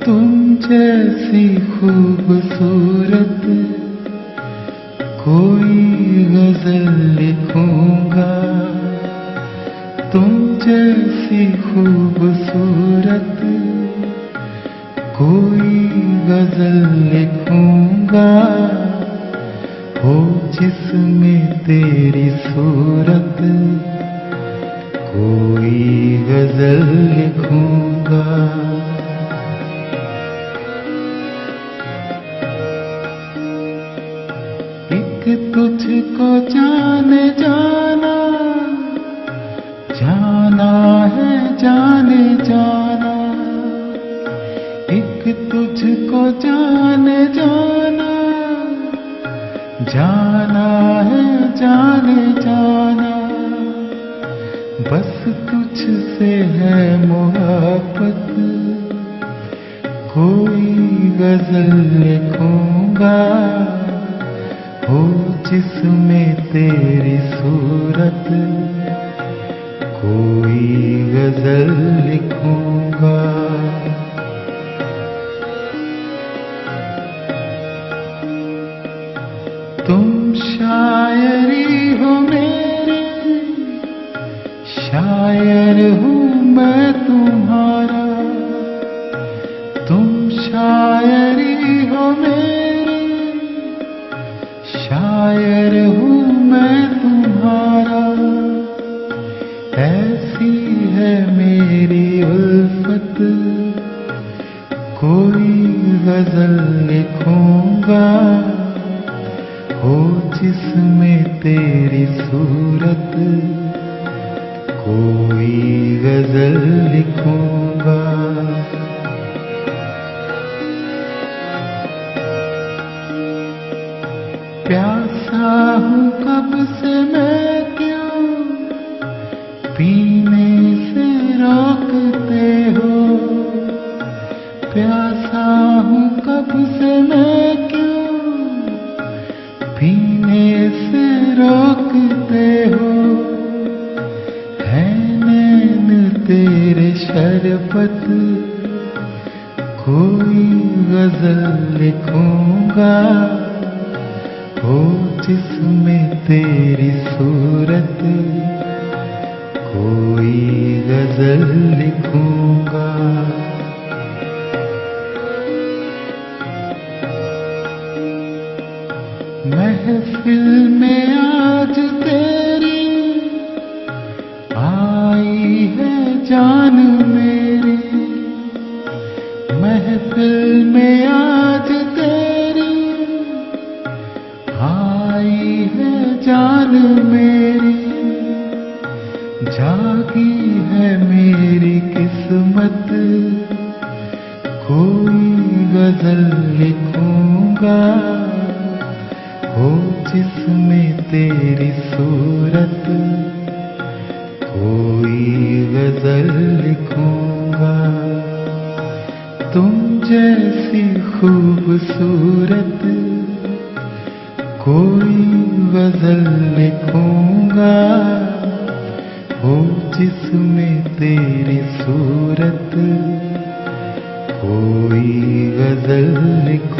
तुम जैसी खूबसूरत कोई गजल लिखूंगा। तुम जैसी खूबसूरत कोई गजल लिखूंगा। हो जिसमें तेरी सूरत कोई गजल लिखूंगा। एक तुझको जाने जाना, जाना है जाने जाना। एक तुझको जाने जाना, जाना है जाने जाना। बस तुझसे है मोहब्बत कोई गजल लिखूंगा। हो जिसमें तेरी सूरत कोई गजल लिखूंगा। तुम शायरी हो मेरी, शायर हूँ मैं तुम्हारा। तुम शायरी हो मेरी, शायर हूँ मैं तुम्हारा। ऐसी है मेरी उल्फत कोई गजल लिखूंगा। हो जिसमें तेरी सूरत कोई गजल लिखूंगा। प्यासा हूँ कब से मैं क्यों पीने से रोकते हो। प्यासा हूँ कब से मैं क्यों पीने से रोकते हो। है नैन तेरे शरबत कोई गजल लिखूंगा। हो जिसमें तेरी सूरत कोई गजल लिखूंगा। महफिल में आज तेरी आई है जान मेरी। महफिल में आज तेरी आई है जान मेरी। जागी है मेरी किस्मत कोई गजल लिखूंगा। हो जिसमें तेरी सूरत कोई गजल लिखूंगा। तुम जैसी खूबसूरत कोई गजल लिखूंगा। हो जिसमें तेरी सूरत कोई गजल लिखूंगा।